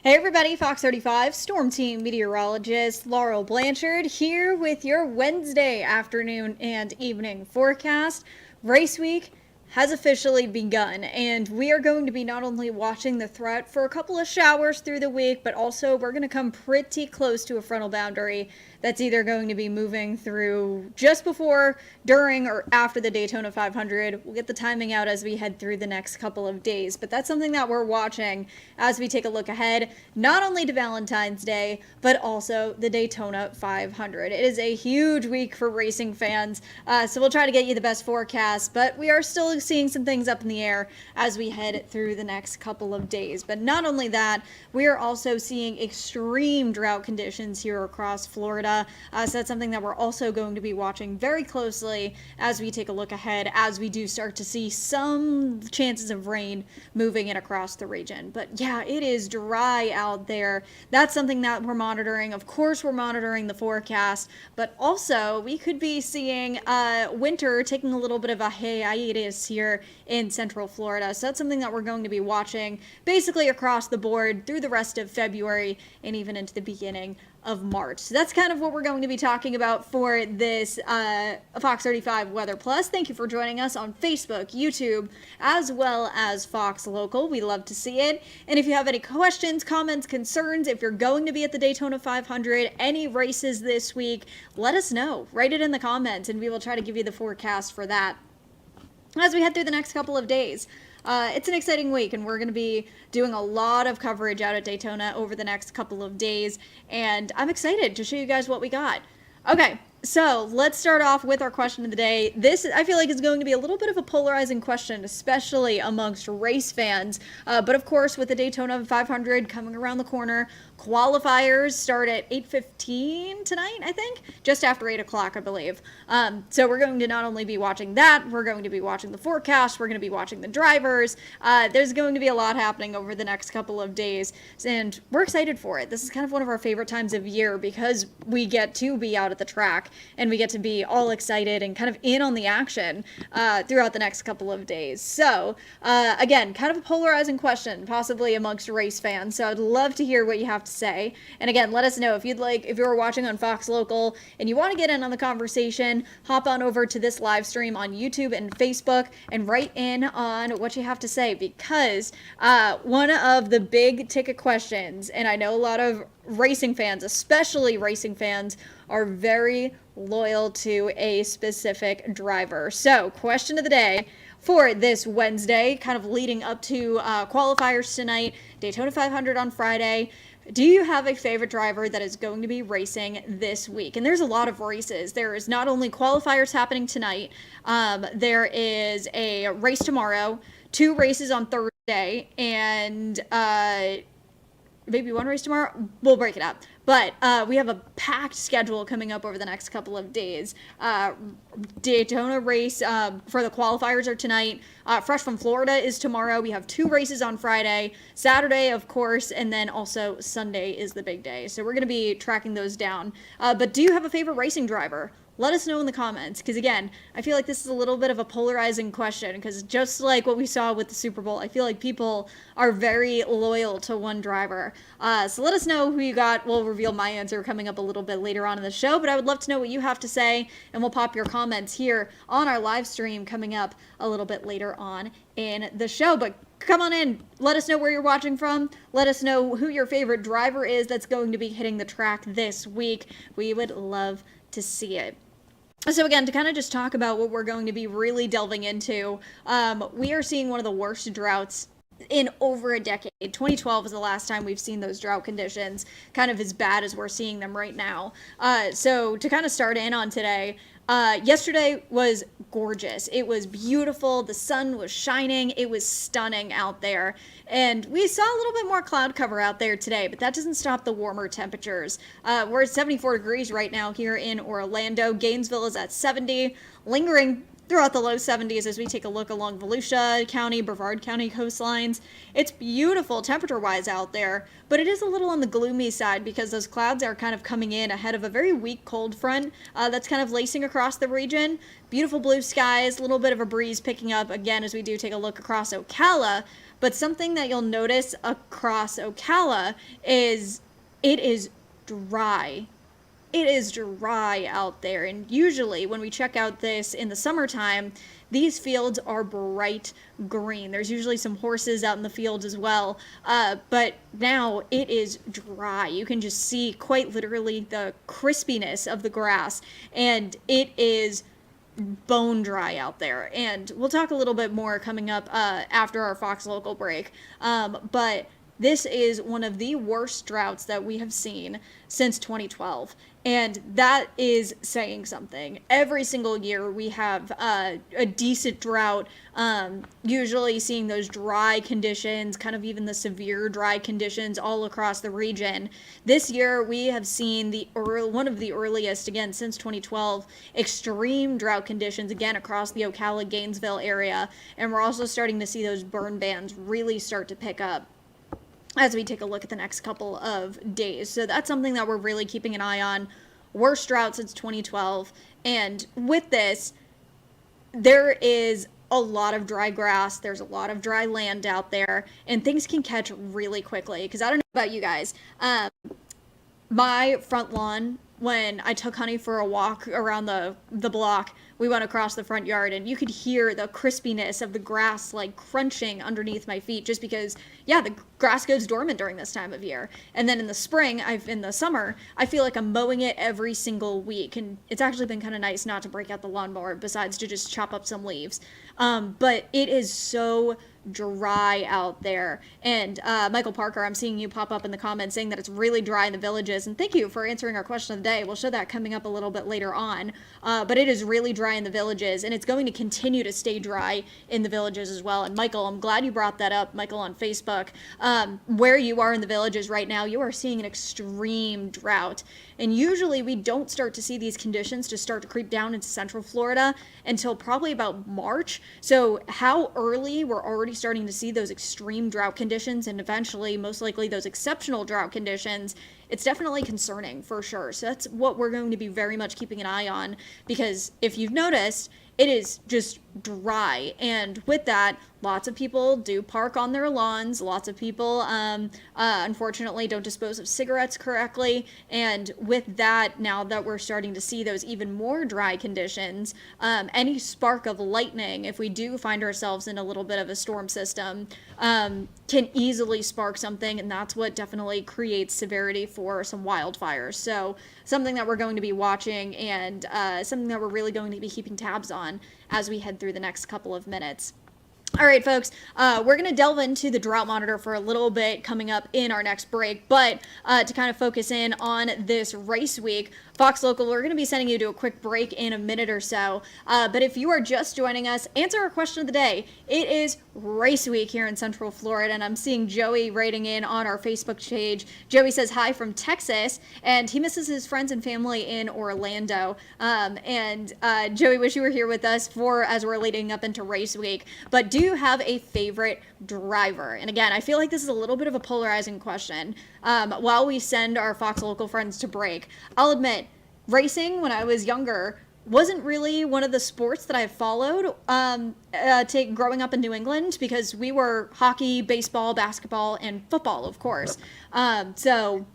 Hey everybody, Fox 35 Storm Team Meteorologist Laurel Blanchard here with your Wednesday afternoon and evening forecast. Race Week has officially begun, and we are going to be not only watching the threat for a couple of showers through the week, but also we're going to come pretty close to a frontal boundary that's either going to be moving through just before, during, or after the Daytona 500. We'll get the timing out as we head through the next couple of days, but that's something that we're watching as we take a look ahead, not only to Valentine's Day, but also the Daytona 500. It is a huge week for racing fans, so we'll try to get you the best forecast, but we are still seeing some things up in the air as we head through the next couple of days. But not only that, we are also seeing extreme drought conditions here across Florida. So that's something that we're also going to be watching very closely as we take a look ahead, as we do start to see some chances of rain moving in across the region. But yeah, it is dry out there. That's something that we're monitoring. Of course, we're monitoring the forecast, but also we could be seeing winter taking a little bit of a hiatus here in Central Florida. So that's something that we're going to be watching basically across the board through the rest of February and even into the beginning of March. So that's kind of what we're going to be talking about for this Fox 35 Weather Plus. Thank you for joining us on Facebook, YouTube, as well as Fox Local. We love to see it. And if you have any questions, comments, concerns, if you're going to be at the Daytona 500, any races this week, let us know. Write it in the comments and we will try to give you the forecast for that as we head through the next couple of days. It's an exciting week, and we're going to be doing a lot of coverage out at Daytona over the next couple of days, and I'm excited to show you guys what we got. Okay, so let's start off with our question of the day. This, I feel like, is going to be a little bit of a polarizing question, especially amongst race fans. But of course, with the Daytona 500 coming around the corner, qualifiers start at 8:15 tonight, I think, just after 8 o'clock, I believe. So we're going to not only be watching that, we're going to be watching the forecast, we're going to be watching the drivers. There's going to be a lot happening over the next couple of days, and we're excited for it. This is kind of one of our favorite times of year because we get to be out at the track and we get to be all excited and kind of in on the action throughout the next couple of days. So again, kind of a polarizing question possibly amongst race fans, so I'd love to hear what you have to say. And again, let us know if you're watching on Fox Local and you want to get in on the conversation, hop on over to this live stream on YouTube and Facebook and write in on what you have to say, because one of the big ticket questions, and I know a lot of racing fans, especially racing fans, are very loyal to a specific driver. So, question of the day for this Wednesday, kind of leading up to qualifiers tonight, Daytona 500 on Friday. Do you have a favorite driver that is going to be racing this week? And there's a lot of races. There is not only qualifiers happening tonight, there is a race tomorrow, 2 races on Thursday, and maybe 1 race tomorrow. We'll break it up. But we have a packed schedule coming up over the next couple of days. Daytona race for the qualifiers are tonight. Fresh from Florida is tomorrow. We have 2 races on Friday, Saturday, of course, and then also Sunday is the big day. So we're going to be tracking those down. But do you have a favorite racing driver? Let us know in the comments, because again, I feel like this is a little bit of a polarizing question, because just like what we saw with the Super Bowl, I feel like people are very loyal to one driver. So let us know who you got. We'll reveal my answer coming up a little bit later on in the show, but I would love to know what you have to say, and we'll pop your comments here on our live stream coming up a little bit later on in the show. But come on in, let us know where you're watching from, let us know who your favorite driver is that's going to be hitting the track this week. We would love to see it. So again, to kind of just talk about what we're going to be really delving into, we are seeing one of the worst droughts in over a decade. 2012 is the last time we've seen those drought conditions kind of as bad as we're seeing them right now. So to kind of start in on today, yesterday was gorgeous. It was beautiful. The sun was shining. It was stunning out there. And we saw a little bit more cloud cover out there today, but that doesn't stop the warmer temperatures. We're at 74 degrees right now here in Orlando. Gainesville is at 70, lingering throughout the low 70s as we take a look along Volusia County, Brevard County coastlines. It's beautiful temperature-wise out there, but it is a little on the gloomy side because those clouds are kind of coming in ahead of a very weak cold front that's kind of lacing across the region. Beautiful blue skies, a little bit of a breeze picking up again as we do take a look across Ocala, but something that you'll notice across Ocala is it is dry. It is dry out there, and usually when we check out this in the summertime, these fields are bright green. There's usually some horses out in the fields as well, but now it is dry. You can just see quite literally the crispiness of the grass, and it is bone dry out there. And we'll talk a little bit more coming up after our Fox Local break, but this is one of the worst droughts that we have seen since 2012. And that is saying something. Every single year we have a decent drought, usually seeing those dry conditions, kind of even the severe dry conditions all across the region. This year we have seen one of the earliest, again, since 2012, extreme drought conditions, again, across the Ocala-Gainesville area. And we're also starting to see those burn bans really start to pick up as we take a look at the next couple of days. So that's something that we're really keeping an eye on. Worst drought since 2012. And with this, there is a lot of dry grass. There's a lot of dry land out there, and things can catch really quickly. Because I don't know about you guys. My front lawn, when I took Honey for a walk around the block, we went across the front yard, and you could hear the crispiness of the grass like crunching underneath my feet, just because, yeah, the grass goes dormant during this time of year. And then in the summer, I feel like I'm mowing it every single week, and it's actually been kind of nice not to break out the lawnmower besides to just chop up some leaves. But it is so dry out there. And Michael Parker, I'm seeing you pop up in the comments saying that it's really dry in the villages, and thank you for answering our question of the day. We'll show that coming up a little bit later on, but it is really dry in the villages, and it's going to continue to stay dry in the villages as well. And Michael, I'm glad you brought that up, Michael, on Facebook. Where you are in the villages right now, you are seeing an extreme drought, and usually we don't start to see these conditions to start to creep down into central Florida until probably about March. So how early we're already starting to see those extreme drought conditions, and eventually most likely those exceptional drought conditions, it's definitely concerning for sure. So that's what we're going to be very much keeping an eye on, because if you've noticed, it is just dry. And with that, lots of people do park on their lawns. Lots of people, unfortunately, don't dispose of cigarettes correctly. And with that, now that we're starting to see those even more dry conditions, any spark of lightning, if we do find ourselves in a little bit of a storm system, can easily spark something. And that's what definitely creates severity for some wildfires. So something that we're going to be watching, and something that we're really going to be keeping tabs on as we head through the next couple of minutes. All right, folks, we're going to delve into the drought monitor for a little bit coming up in our next break, but to kind of focus in on this race week, Fox Local, we're going to be sending you to a quick break in a minute or so, but if you are just joining us, answer our question of the day. It is race week here in Central Florida, and I'm seeing Joey writing in on our Facebook page. Joey says hi from Texas, and he misses his friends and family in Orlando, and Joey, wish you were here with us as we're leading up into race week. But do you have a favorite driver? And again, I feel like this is a little bit of a polarizing question. While we send our Fox Local friends to break, I'll admit, racing when I was younger wasn't really one of the sports that I followed growing up in New England, because we were hockey, baseball, basketball, and football, of course. So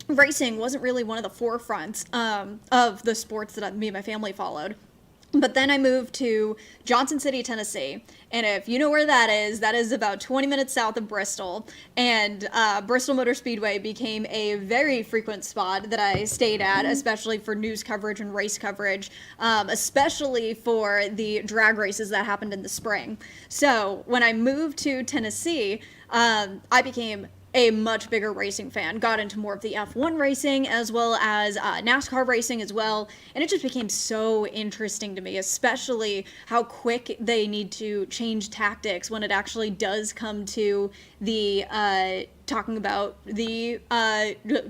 racing wasn't really one of the forefronts of the sports that me and my family followed. But then I moved to Johnson City, Tennessee, and if you know where that is about 20 minutes south of Bristol, and Bristol Motor Speedway became a very frequent spot that I stayed at, especially for news coverage and race coverage, especially for the drag races that happened in the spring. So when I moved to Tennessee, I became a much bigger racing fan, got into more of the F1 racing as well as NASCAR racing as well, and it just became so interesting to me, especially how quick they need to change tactics when it actually does come to the talking about the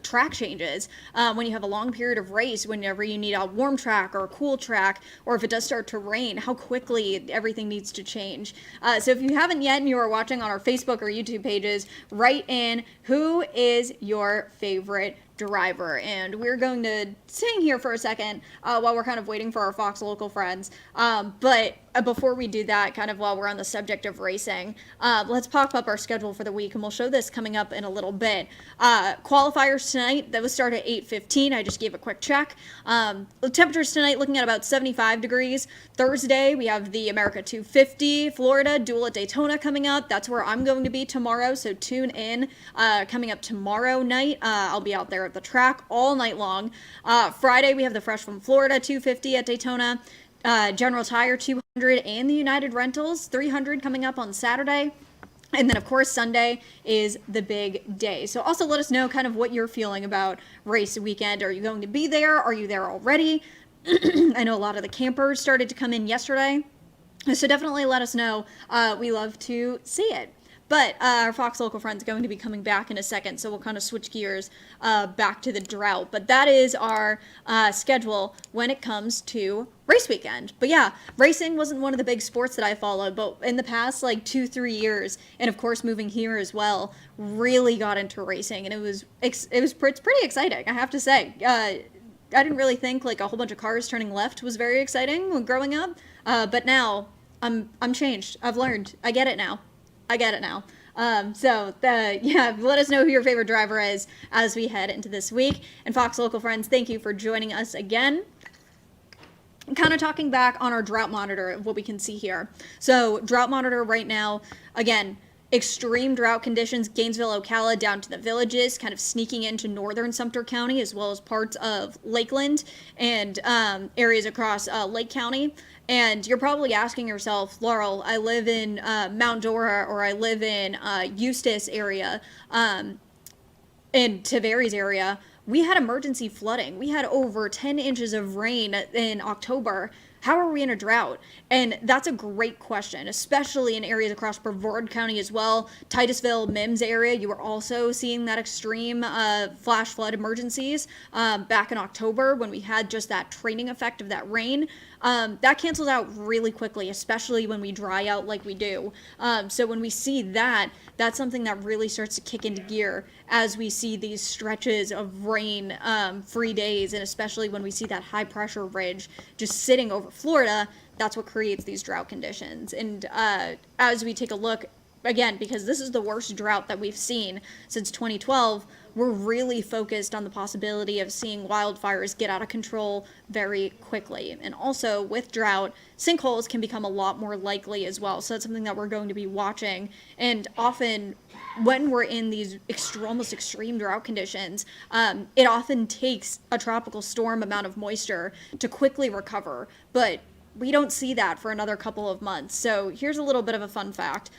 track changes. When you have a long period of race, whenever you need a warm track or a cool track, or if it does start to rain, how quickly everything needs to change. So if you haven't yet and you are watching on our Facebook or YouTube pages, write in who is your favorite driver, and we're going to sing here for a second while we're kind of waiting for our Fox local friends. But before we do that, kind of while we're on the subject of racing, let's pop up our schedule for the week, and we'll show this coming up in a little bit. Qualifiers tonight, that was start at 8:15. I just gave a quick check. The temperatures tonight looking at about 75 degrees. Thursday, we have the America 250 Florida duel at Daytona coming up. That's where I'm going to be tomorrow, so tune in. Coming up tomorrow night, I'll be out there at the track all night long. Friday, we have the Fresh from Florida 250 at Daytona. General Tire 200 and the United Rentals 300 coming up on Saturday. And then, of course, Sunday is the big day. So also let us know kind of what you're feeling about race weekend. Are you going to be there? Are you there already? I know a lot of the campers started to come in yesterday. So definitely let us know. We love to see it. But our Fox local friend's going to be coming back in a second, so we'll kind of switch gears back to the drought. But that is our schedule when it comes to race weekend. But yeah, racing wasn't one of the big sports that I followed, but in the past like 2-3 years, and of course moving here as well, really got into racing, and it's pretty exciting, I have to say. I didn't really think like a whole bunch of cars turning left was very exciting when growing up, but now I'm changed. I've learned. I get it now. Yeah, let us know who your favorite driver is as we head into this week. And Fox local friends, thank you for joining us again. Kind of talking back on our drought monitor of what we can see here. So drought monitor right now, again, extreme drought conditions, Gainesville, Ocala, down to the villages, kind of sneaking into northern Sumter County, as well as parts of Lakeland and areas across Lake County. And you're probably asking yourself, Laurel, I live in Mount Dora, or I live in Eustis area, in Tavares area. We had emergency flooding. We had over 10 inches of rain in October. How are we in a drought? And that's a great question, especially in areas across Brevard County as well. Titusville, Mims area, you were also seeing that extreme flash flood emergencies back in October when we had just that training effect of that rain. That cancels out really quickly, especially when we dry out like we do. So when we see that, that's something that really starts to kick into gear as we see these stretches of rain free days, and especially when we see that high pressure ridge just sitting over Florida. That's what creates these drought conditions. And as we take a look, again, because this is the worst drought that we've seen since 2012, we're really focused on the possibility of seeing wildfires get out of control very quickly. And also with drought, sinkholes can become a lot more likely as well. So that's something that we're going to be watching. And often when we're in these almost extreme drought conditions, it often takes a tropical storm amount of moisture to quickly recover. But we don't see that for another couple of months. So here's a little bit of a fun fact.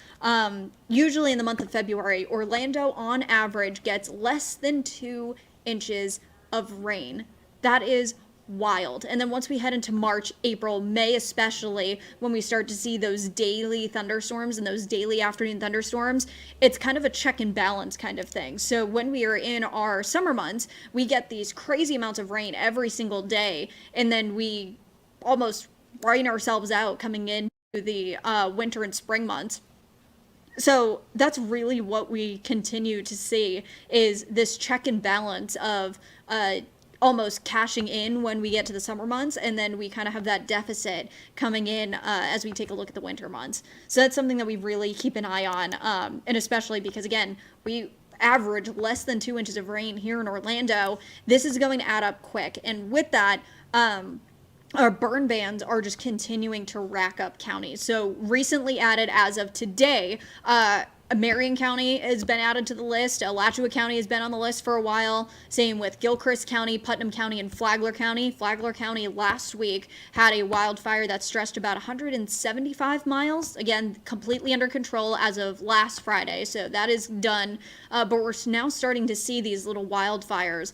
Usually in the month of February, Orlando on average gets less than 2 inches of rain. That is wild. And then once we head into March, April, May especially, when we start to see those daily thunderstorms and those daily afternoon thunderstorms, it's kind of a check and balance kind of thing. So when we are in our summer months, we get these crazy amounts of rain every single day, and then we almost rain ourselves out coming into the winter and spring months. So that's really what we continue to see, is this check and balance of almost cashing in when we get to the summer months, and then we kind of have that deficit coming in as we take a look at the winter months. So that's something that we really keep an eye on, and especially because, again, we average less than 2 inches of rain here in Orlando. This is going to add up quick. And with that, our burn bans are just continuing to rack up counties. So recently added as of today, Marion County has been added to the list. Alachua County has been on the list for a while. Same with Gilchrist County, Putnam County, and Flagler County. Flagler County last week had a wildfire that stretched about 175 miles. Again, completely under control as of last Friday. So that is done. But we're now starting to see these little wildfires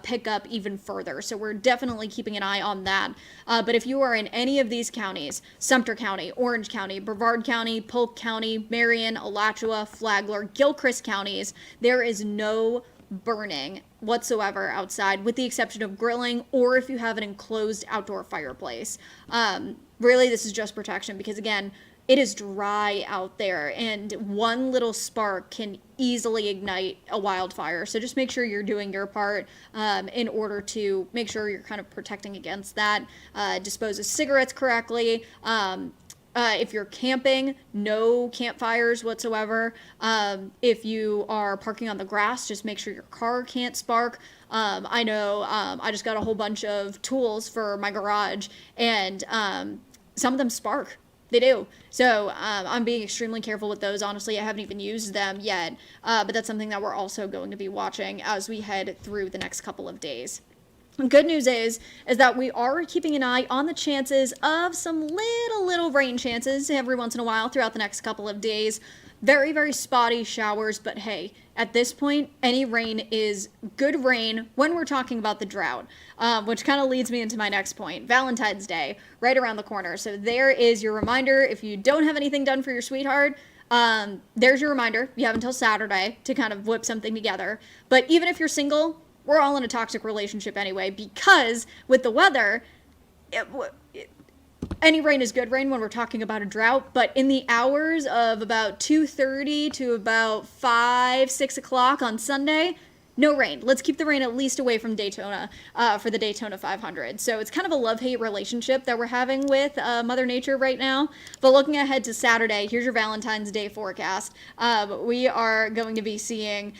pick up even further. So we're definitely keeping an eye on that. But if you are in any of these counties, Sumter County, Orange County, Brevard County, Polk County, Marion, Alachua, Washoe, Flagler, Gilchrist counties, there is no burning whatsoever outside, with the exception of grilling or if you have an enclosed outdoor fireplace. Really, this is just protection because, again, it is dry out there and one little spark can easily ignite a wildfire. So just make sure you're doing your part in order to make sure you're kind of protecting against that. Dispose of cigarettes correctly. If you're camping, no campfires whatsoever. If you are parking on the grass, just make sure your car can't spark. I know I just got a whole bunch of tools for my garage, and some of them spark. They do. So I'm being extremely careful with those. Honestly, I haven't even used them yet, but that's something that we're also going to be watching as we head through the next couple of days. Good news is that we are keeping an eye on the chances of some little rain chances every once in a while throughout the next couple of days. Very, very spotty showers, but hey, at this point, any rain is good rain when we're talking about the drought, which kind of leads me into my next point. Valentine's Day, right around the corner. So there is your reminder. If you don't have anything done for your sweetheart, there's your reminder. You have until Saturday to kind of whip something together. But even if you're single, we're all in a toxic relationship anyway, because with the weather, any rain is good rain when we're talking about a drought, but in the hours of about 2:30 to about 5, 6 o'clock on Sunday, no rain. Let's keep the rain at least away from Daytona for the Daytona 500. So it's kind of a love-hate relationship that we're having with Mother Nature right now. But looking ahead to Saturday, here's your Valentine's Day forecast. We are going to be seeing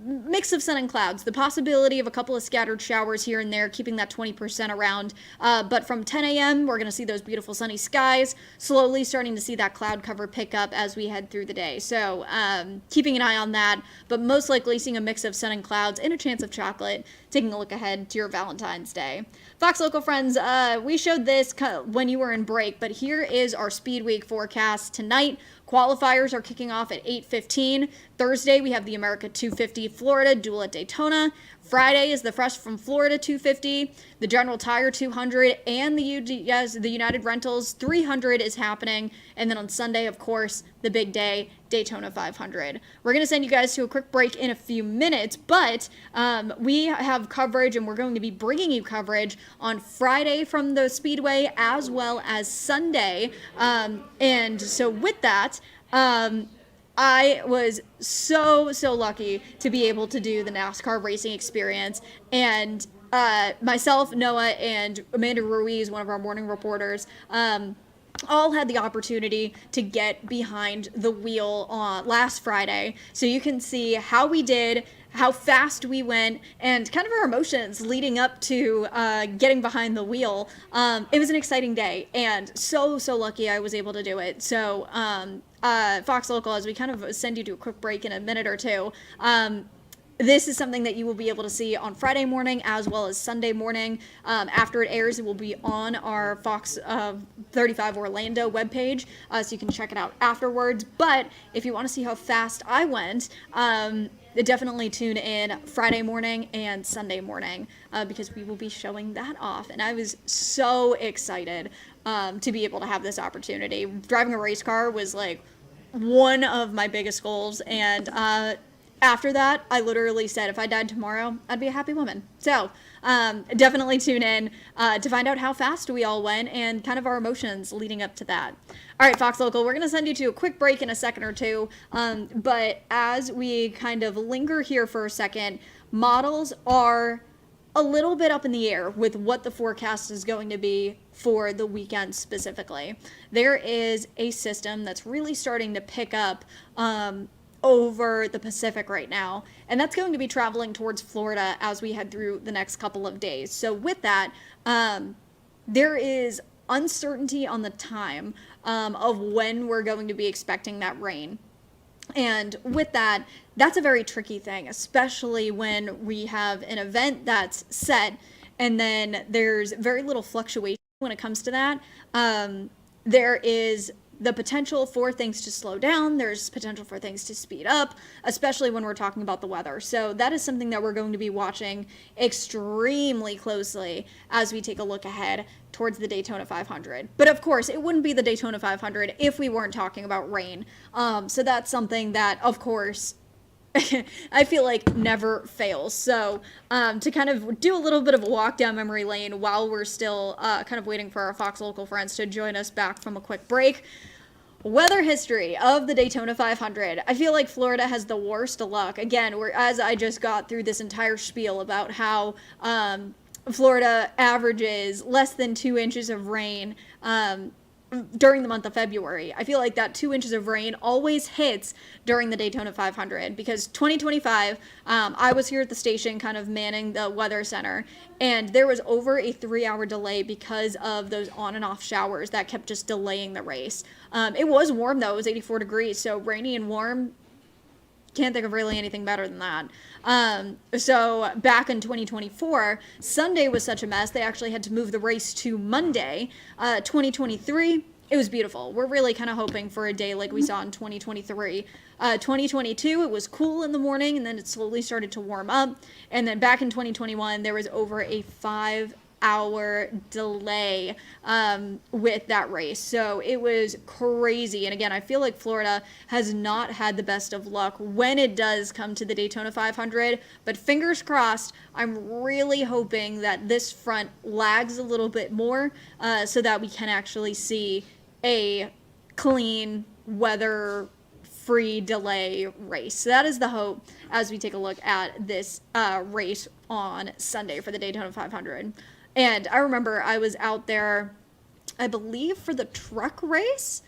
mix of sun and clouds, the possibility of a couple of scattered showers here and there, keeping that 20% around. But from 10 a.m., we're going to see those beautiful sunny skies, slowly starting to see that cloud cover pick up as we head through the day. So keeping an eye on that, but most likely seeing a mix of sun and clouds and a chance of chocolate, taking a look ahead to your Valentine's Day. Fox Local friends, we showed this when you were in break, but here is our Speed Week forecast tonight. Qualifiers are kicking off at 8:15. Thursday, we have the America 250 Florida duel at Daytona. Friday is the Fresh from Florida 250, the General Tire 200, and the United Rentals 300 is happening. And then on Sunday, of course, the big day, Daytona 500. We're going to send you guys to a quick break in a few minutes, but we have coverage, and we're going to be bringing you coverage on Friday from the Speedway as well as Sunday. And so with that, I was so lucky to be able to do the NASCAR racing experience, and myself, Noah, and Amanda Ruiz, one of our morning reporters, all had the opportunity to get behind the wheel last Friday, so you can see how we did, how fast we went, and kind of our emotions leading up to getting behind the wheel. It was an exciting day, and so lucky I was able to do it. So Fox Local, as we kind of send you to a quick break in a minute or two, this is something that you will be able to see on Friday morning as well as Sunday morning. After it airs, it will be on our Fox 35 Orlando webpage, so you can check it out afterwards. But if you want to see how fast I went, definitely tune in Friday morning and Sunday morning because we will be showing that off. And I was so excited to be able to have this opportunity. Driving a race car was like one of my biggest goals, and after that, I literally said if I died tomorrow, I'd be a happy woman. So definitely tune in to find out how fast we all went and kind of our emotions leading up to that. All right, Fox Local, we're going to send you to a quick break in a second or two. But as we kind of linger here for a second, models are a little bit up in the air with what the forecast is going to be for the weekend specifically. There is a system that's really starting to pick up over the Pacific right now, and that's going to be traveling towards Florida as we head through the next couple of days. So with that, there is uncertainty on the time of when we're going to be expecting that rain. And with that, that's a very tricky thing, especially when we have an event that's set and then there's very little fluctuation when it comes to that. There is the potential for things to slow down. There's potential for things to speed up, especially when we're talking about the weather. So that is something that we're going to be watching extremely closely as we take a look ahead towards the Daytona 500. But of course, it wouldn't be the Daytona 500 if we weren't talking about rain. So that's something that, of course, I feel like never fails. So to kind of do a little bit of a walk down memory lane while we're still kind of waiting for our Fox Local friends to join us back from a quick break. Weather history of the Daytona 500. I feel like Florida has the worst luck. Again, as I just got through this entire spiel about how Florida averages less than 2 inches of rain during the month of February. I feel like that 2 inches of rain always hits during the Daytona 500 because 2025, I was here at the station kind of manning the weather center, and there was over a 3-hour delay because of those on and off showers that kept just delaying the race. It was warm though, it was 84 degrees, so rainy and warm, can't think of really anything better than that. So back in 2024, Sunday was such a mess, they actually had to move the race to Monday. 2023, it was beautiful. We're really kind of hoping for a day like we saw in 2023. 2022, it was cool in the morning, and then it slowly started to warm up. And then back in 2021, there was over a 5-hour delay with that race. So it was crazy. And again, I feel like Florida has not had the best of luck when it does come to the Daytona 500, but fingers crossed, I'm really hoping that this front lags a little bit more so that we can actually see a clean weather free delay race. So that is the hope as we take a look at this race on Sunday for the Daytona 500. And I remember I was out there, I believe, for the truck race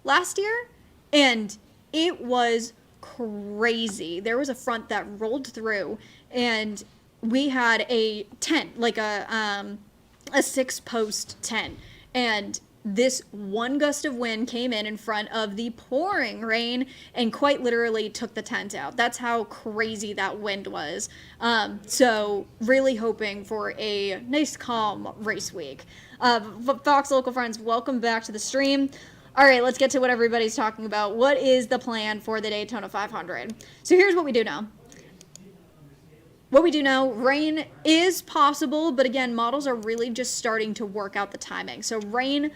last year, and it was crazy. There was a front that rolled through, and we had a tent, like a 6-post tent, and this one gust of wind came in front of the pouring rain and quite literally took the tent out. That's how crazy that wind was. So really hoping for a nice calm race week. Fox Local friends, welcome back to the stream. All right, let's get to what everybody's talking about. What is the plan for the Daytona 500? So here's what we do know. What we do know, rain is possible, but again, models are really just starting to work out the timing. So rain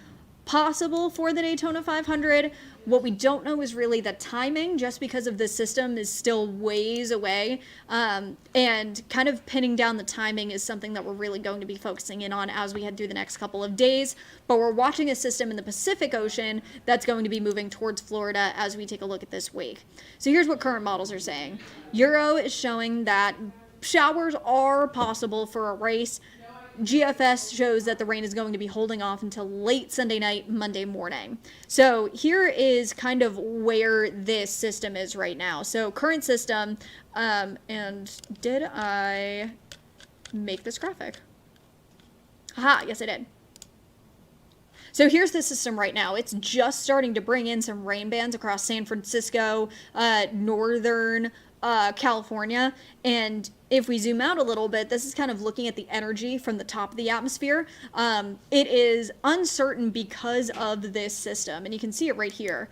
possible for the Daytona 500. What we don't know is really the timing, just because of the system is still ways away. And kind of pinning down the timing is something that we're really going to be focusing in on as we head through the next couple of days. But we're watching a system in the Pacific Ocean that's going to be moving towards Florida as we take a look at this week. So here's what current models are saying. Euro is showing that showers are possible for a race. GFS shows that the rain is going to be holding off until late Sunday night, Monday morning. So here is kind of where this system is right now. So current system, and did I make this graphic? Haha, yes I did. So here's the system right now. It's just starting to bring in some rain bands across San Francisco, northern California, and if we zoom out a little bit, this is kind of looking at the energy from the top of the atmosphere. It is uncertain because of this system, and you can see it right here.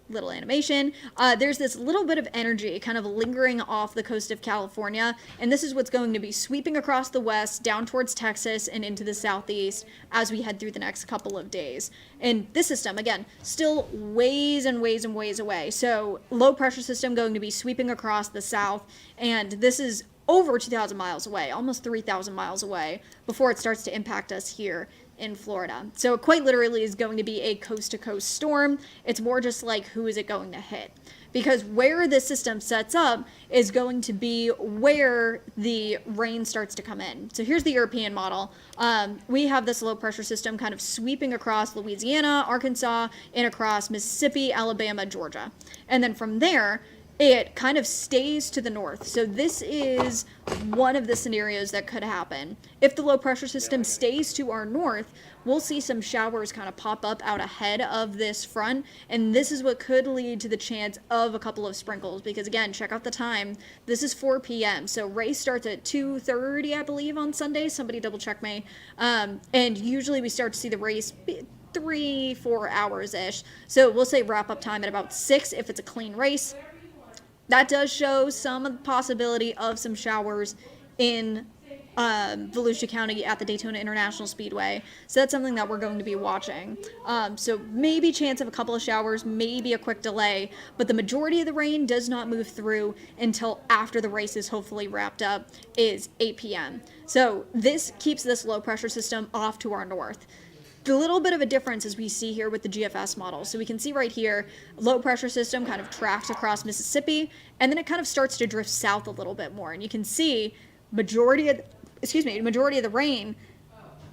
Little animation. There's this little bit of energy kind of lingering off the coast of California, and this is what's going to be sweeping across the west, down towards Texas, and into the southeast as we head through the next couple of days. And this system, again, still ways and ways and ways away. So low pressure system going to be sweeping across the south, and this is over 2,000 miles away, almost 3,000 miles away, before it starts to impact us here in Florida. So it quite literally is going to be a coast-to-coast storm. It's more just like, who is it going to hit? Because where this system sets up is going to be where the rain starts to come in. So here's the European model. We have this low-pressure system kind of sweeping across Louisiana, Arkansas, and across Mississippi, Alabama, Georgia. And then from there, it kind of stays to the north. So this is one of the scenarios that could happen. If the low pressure system stays to our north, we'll see some showers kind of pop up out ahead of this front, and this is what could lead to the chance of a couple of sprinkles, because again, check out the time. This is 4 p.m. so race starts at 2:30, I believe, on Sunday. Somebody double check me. And usually we start to see the race 3-4 hours ish. So we'll say wrap up time at about 6 if it's a clean race. That does show some possibility of some showers in Volusia County at the Daytona International Speedway. So that's something that we're going to be watching. So maybe chance of a couple of showers, maybe a quick delay, but the majority of the rain does not move through until after the race is hopefully wrapped up, is 8 p.m. So this keeps this low pressure system off to our north. The little bit of a difference as we see here with the GFS model. So we can see right here, low pressure system kind of tracks across Mississippi, and then it kind of starts to drift south a little bit more. And you can see majority of the rain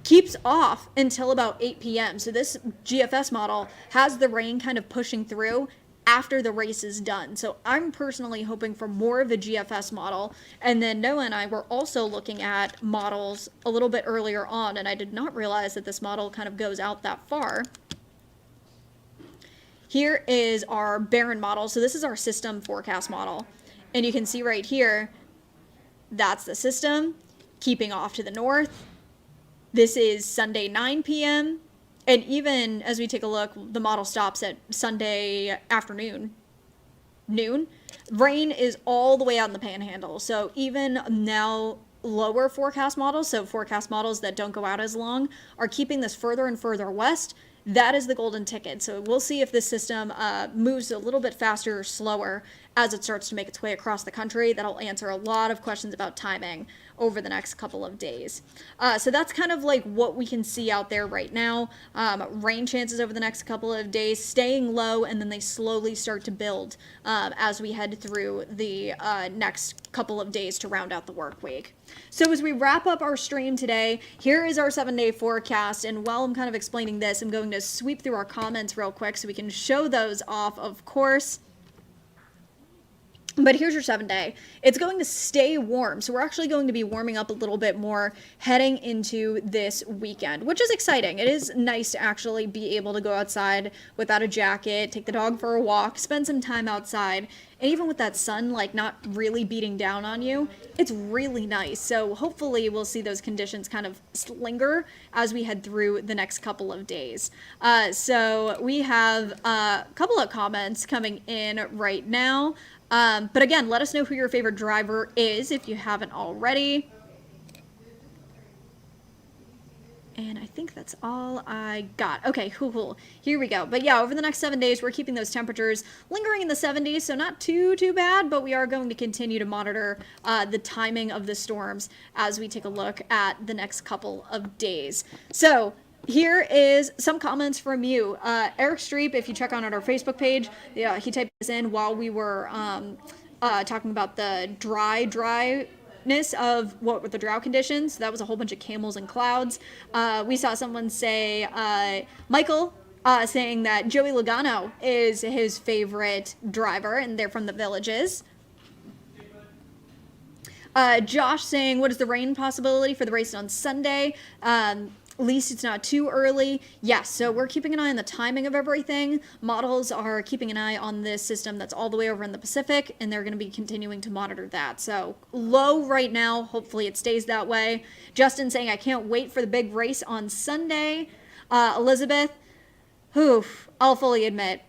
keeps off until about 8 p.m. So this GFS model has the rain kind of pushing through after the race is done. So I'm personally hoping for more of a GFS model. And then Noah and I were also looking at models a little bit earlier on, and I did not realize that this model kind of goes out that far. Here is our Barron model. So this is our system forecast model. And you can see right here, that's the system keeping off to the north. This is Sunday 9 p.m. And even as we take a look, the model stops at Sunday afternoon, noon. Rain is all the way out in the panhandle. So even now, lower forecast models, so forecast models that don't go out as long, are keeping this further and further west. That is the golden ticket. So we'll see if this system moves a little bit faster or slower as it starts to make its way across the country. That'll answer a lot of questions about timing over the next couple of days. So that's kind of like what we can see out there right now. Rain chances over the next couple of days staying low, and then they slowly start to build as we head through the next couple of days to round out the work week. So as we wrap up our stream today, here is our 7-day forecast. And while I'm kind of explaining this, I'm going to sweep through our comments real quick so we can show those off, of course. But here's your 7-day. It's going to stay warm. So we're actually going to be warming up a little bit more heading into this weekend, which is exciting. It is nice to actually be able to go outside without a jacket, take the dog for a walk, spend some time outside. And even with that sun, like, not really beating down on you, it's really nice. So hopefully we'll see those conditions kind of linger as we head through the next couple of days. So we have a couple of comments coming in right now. But again, let us know who your favorite driver is if you haven't already. And I think that's all I got. Okay, cool. Here we go. But yeah, over the next 7 days, we're keeping those temperatures lingering in the 70s, so not too bad, but we are going to continue to monitor the timing of the storms as we take a look at the next couple of days. So here is some comments from you. Eric Streep, if you check on our Facebook page, yeah, he typed this in while we were talking about the dryness of what were the drought conditions. That was a whole bunch of camels and clouds. We saw someone say, Michael, saying that Joey Logano is his favorite driver, and they're from the Villages. Josh saying, what is the rain possibility for the race on Sunday? At least it's not too early. Yes, so we're keeping an eye on the timing of everything. Models are keeping an eye on this system that's all the way over in the Pacific, and they're going to be continuing to monitor that. So low right now. Hopefully it stays that way. Justin saying, I can't wait for the big race on Sunday. Elizabeth, I'll fully admit,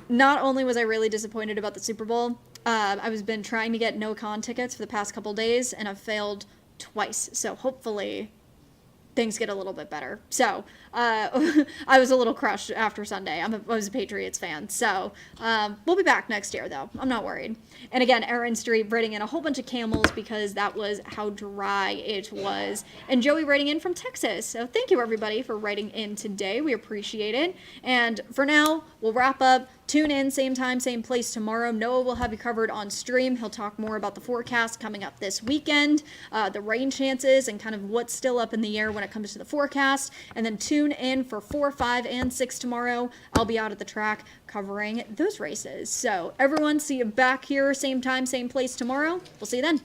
not only was I really disappointed about the Super Bowl, I've been trying to get no-con tickets for the past couple days, and I've failed twice. So hopefully things get a little bit better. So I was a little crushed after Sunday. I was a Patriots fan. So we'll be back next year, though. I'm not worried. And again, Aaron Street writing in a whole bunch of camels because that was how dry it was. And Joey writing in from Texas. So thank you, everybody, for writing in today. We appreciate it. And for now, we'll wrap up. Tune in, same time, same place tomorrow. Noah will have you covered on stream. He'll talk more about the forecast coming up this weekend, the rain chances, and kind of what's still up in the air when it comes to the forecast. And then tune in for 4, 5, and 6 tomorrow. I'll be out at the track covering those races. So everyone, see you back here, same time, same place tomorrow. We'll see you then.